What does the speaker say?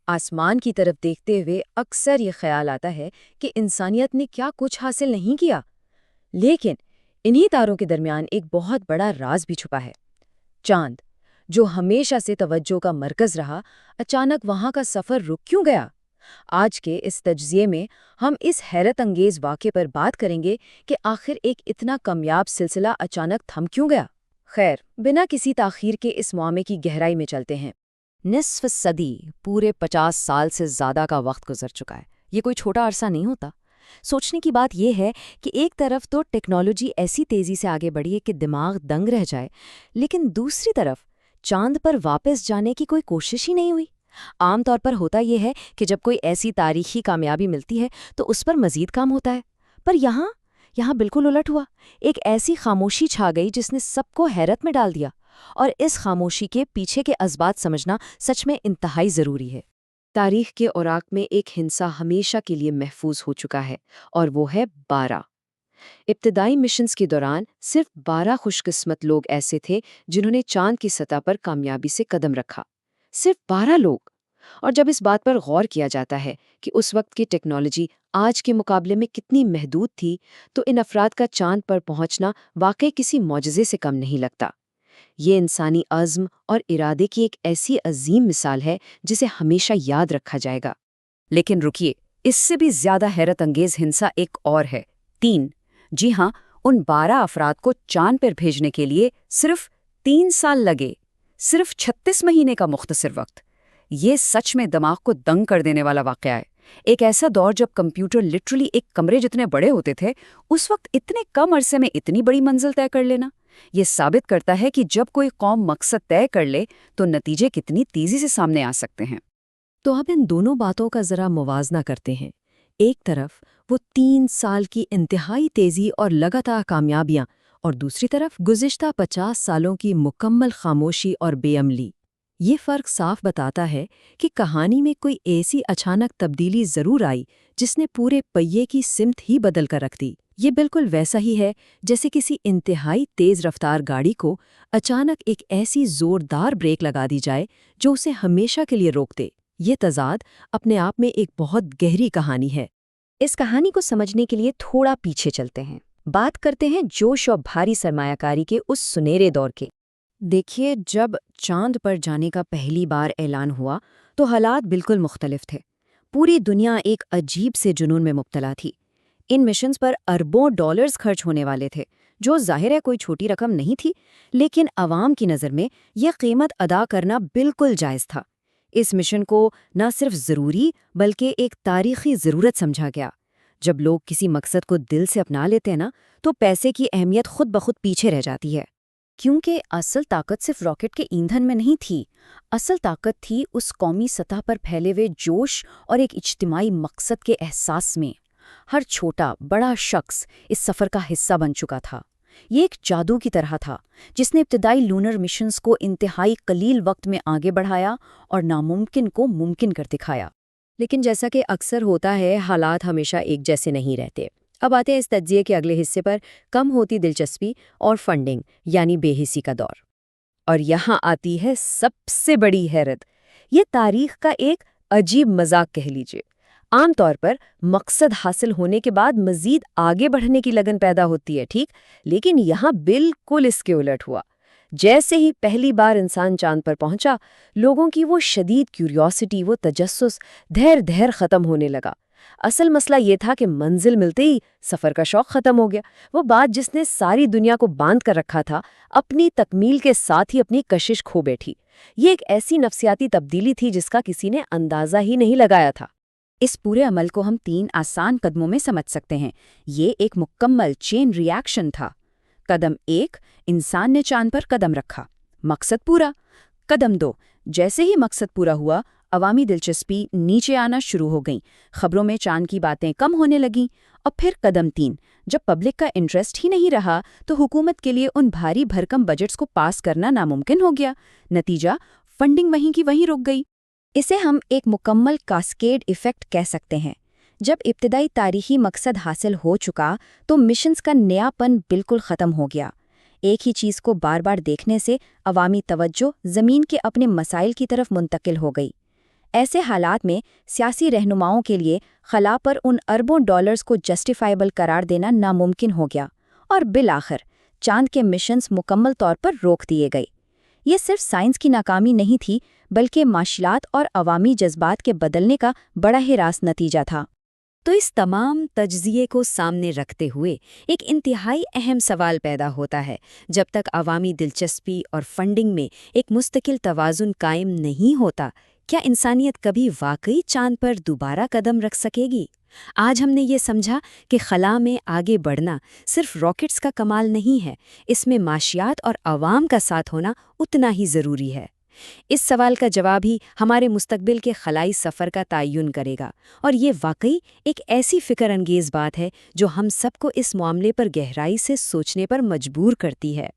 آسمان کی طرف دیکھتے ہوئے اکثر یہ خیال آتا ہے کہ انسانیت نے کیا کچھ حاصل نہیں کیا، لیکن انہی تاروں کے درمیان ایک بہت بڑا راز بھی چھپا ہے۔ چاند، جو ہمیشہ سے توجہ کا مرکز رہا، اچانک وہاں کا سفر رک کیوں گیا؟ آج کے اس تجزیے میں ہم اس حیرت انگیز واقعے پر بات کریں گے کہ آخر ایک اتنا کامیاب سلسلہ اچانک تھم کیوں گیا۔ خیر، بنا کسی تاخیر کے اس معاملے کی گہرائی میں چلتے ہیں۔ نصف صدی، پورے 50 سال سے زیادہ کا وقت گزر چکا ہے۔ یہ کوئی چھوٹا عرصہ نہیں ہوتا۔ سوچنے کی بات یہ ہے کہ ایک طرف تو ٹیکنالوجی ایسی تیزی سے آگے بڑھی ہے کہ دماغ دنگ رہ جائے، لیکن دوسری طرف چاند پر واپس جانے کی کوئی کوشش ہی نہیں ہوئی۔ عام طور پر ہوتا یہ ہے کہ جب کوئی ایسی تاریخی کامیابی ملتی ہے تو اس پر مزید کام ہوتا ہے، پر یہاں بالکل الٹ ہوا۔ ایک ایسی خاموشی چھا گئی جس نے سب کو حیرت میں ڈال دیا، اور اس خاموشی کے پیچھے کے اسباب سمجھنا سچ میں انتہائی ضروری ہے۔ تاریخ کے اوراق میں ایک ہندسہ ہمیشہ کے لیے محفوظ ہو چکا ہے، اور وہ ہے 12۔ ابتدائی مشنز کے دوران صرف 12 خوش قسمت لوگ ایسے تھے جنہوں نے چاند کی سطح پر کامیابی سے قدم رکھا۔ صرف 12 لوگ! اور جب اس بات پر غور کیا جاتا ہے کہ اس وقت کی ٹیکنالوجی آج کے مقابلے میں کتنی محدود تھی، تو ان افراد کا چاند پر پہنچنا واقعی کسی معجزے سے کم نہیں لگتا۔ یہ انسانی عزم اور ارادے کی ایک ایسی عظیم مثال ہے جسے ہمیشہ یاد رکھا جائے گا۔ لیکن رکیے، اس سے بھی زیادہ حیرت انگیز ہندسہ ایک اور ہے۔ 3۔ جی ہاں، ان 12 افراد کو چاند پر بھیجنے کے لیے صرف 3 سال لگے، صرف 36 مہینے کا مختصر وقت۔ یہ سچ میں دماغ کو دنگ کر دینے والا واقعہ ہے۔ ایک ایسا دور جب کمپیوٹر لٹرلی ایک کمرے جتنے بڑے ہوتے تھے، اس وقت اتنے کم عرصے میں اتنی بڑی منزل طے کر لینا، یہ ثابت کرتا ہے کہ جب کوئی قوم مقصد طے کر لے تو نتیجے کتنی تیزی سے سامنے آ سکتے ہیں۔ تو اب ان دونوں باتوں کا ذرا موازنہ کرتے ہیں۔ ایک طرف وہ 3 سال کی انتہائی تیزی اور لگاتار کامیابیاں، اور دوسری طرف گزشتہ 50 سالوں کی مکمل خاموشی اور بے عملی۔ یہ فرق صاف بتاتا ہے کہ کہانی میں کوئی ایسی اچانک تبدیلی ضرور آئی جس نے پورے پہیے کی سمت ہی بدل کر رکھ دی۔ یہ بالکل ویسا ہی ہے جیسے کسی انتہائی تیز رفتار گاڑی کو اچانک ایک ایسی زوردار بریک لگا دی جائے جو اسے ہمیشہ کے لیے روک دے۔ یہ تضاد اپنے آپ میں ایک بہت گہری کہانی ہے۔ اس کہانی کو سمجھنے کے لیے تھوڑا پیچھے چلتے ہیں، بات کرتے ہیں جوش اور بھاری سرمایہ کاری کے اس سنہرے دور کے۔ دیکھیے، جب چاند پر جانے کا پہلی بار اعلان ہوا تو حالات بالکل مختلف تھے۔ پوری دنیا ایک عجیب سے جنون میں مبتلا تھی۔ ان مشنز پر اربوں ڈالرز خرچ ہونے والے تھے، جو ظاہر ہے کوئی چھوٹی رقم نہیں تھی، لیکن عوام کی نظر میں یہ قیمت ادا کرنا بالکل جائز تھا۔ اس مشن کو نہ صرف ضروری بلکہ ایک تاریخی ضرورت سمجھا گیا۔ جب لوگ کسی مقصد کو دل سے اپنا لیتے ہیں نا، تو پیسے کی اہمیت خود بخود پیچھے رہ جاتی ہے، کیونکہ اصل طاقت صرف راکٹ کے ایندھن میں نہیں تھی۔ اصل طاقت تھی اس قومی سطح پر پھیلے ہوئے جوش اور ایک اجتماعی مقصد کے احساس میں۔ ہر چھوٹا بڑا شخص اس سفر کا حصہ بن چکا تھا۔ یہ ایک جادو کی طرح تھا جس نے ابتدائی لونر مشنز کو انتہائی قلیل وقت میں آگے بڑھایا اور ناممکن کو ممکن کر دکھایا۔ لیکن جیسا کہ اکثر ہوتا ہے، حالات ہمیشہ ایک جیسے نہیں رہتے۔ اب آتے ہیں اس تجزیے کے اگلے حصے پر، کم ہوتی دلچسپی اور فنڈنگ یعنی بے حسی کا دور۔ اور یہاں آتی ہے سب سے بڑی حیرت۔ یہ تاریخ کا ایک عجیب مذاق کہہ لیجیے۔ عام طور پر مقصد حاصل ہونے کے بعد مزید آگے بڑھنے کی لگن پیدا ہوتی ہے، ٹھیک، لیکن یہاں بالکل اس کے الٹ ہوا۔ جیسے ہی پہلی بار انسان چاند پر پہنچا، لوگوں کی وہ شدید کیوریوسٹی، وہ تجسس دھیر ختم ہونے لگا۔ اصل مسئلہ یہ تھا کہ منزل ملتے ہی سفر کا شوق ختم ہو گیا۔ وہ بات جس نے ساری دنیا کو باندھ کر رکھا تھا، اپنی تکمیل کے ساتھ ہی اپنی کشش کھو بیٹھی۔ یہ ایک ایسی نفسیاتی تبدیلی تھی جس کا کسی نے اندازہ ہی نہیں لگایا تھا۔ اس پورے عمل کو ہم 3 آسان قدموں میں سمجھ سکتے ہیں۔ یہ ایک مکمل چین ری ایکشن تھا۔ قدم 1، انسان نے چاند پر قدم رکھا، مقصد پورا۔ قدم 2، جیسے ہی مقصد پورا ہوا، عوامی دلچسپی نیچے آنا شروع ہو گئیں، خبروں میں چاند کی باتیں کم ہونے لگیں۔ اور پھر قدم 3، جب پبلک کا انٹرسٹ ہی نہیں رہا تو حکومت کے لیے ان بھاری بھرکم بجٹس کو پاس کرنا ناممکن ہو گیا۔ نتیجہ، فنڈنگ وہیں کی وہیں رک گئی۔ اسے ہم ایک مکمل کاسکیڈ ایفیکٹ کہہ سکتے ہیں۔ جب ابتدائی تاریخی مقصد حاصل ہو چکا تو مشنز کا نیا پن بالکل ختم ہو گیا۔ ایک ہی چیز کو بار بار دیکھنے سے عوامی توجہ زمین کے اپنے مسائل کی طرف منتقل ہو گئی۔ ایسے حالات میں سیاسی رہنماؤں کے لیے خلا پر ان اربوں ڈالرز کو جسٹیفائیبل قرار دینا ناممکن ہو گیا اور بالآخر چاند کے مشنز مکمل طور پر روک دیے گئے۔ یہ صرف سائنس کی ناکامی نہیں تھی بلکہ معاشیات اور عوامی جذبات کے بدلنے کا بڑا ہی راست نتیجہ تھا۔ تو اس تمام تجزیے کو سامنے رکھتے ہوئے ایک انتہائی اہم سوال پیدا ہوتا ہے، جب تک عوامی دلچسپی اور فنڈنگ میں ایک مستقل توازن قائم نہیں ہوتا، کیا انسانیت کبھی واقعی چاند پر دوبارہ قدم رکھ سکے گی؟ آج ہم نے یہ سمجھا کہ خلا میں آگے بڑھنا صرف راکٹس کا کمال نہیں ہے، اس میں معاشیات اور عوام کا ساتھ ہونا اتنا ہی ضروری ہے۔ اس سوال کا جواب ہی ہمارے مستقبل کے خلائی سفر کا تعین کرے گا، اور یہ واقعی ایک ایسی فکر انگیز بات ہے جو ہم سب کو اس معاملے پر گہرائی سے سوچنے پر مجبور کرتی ہے۔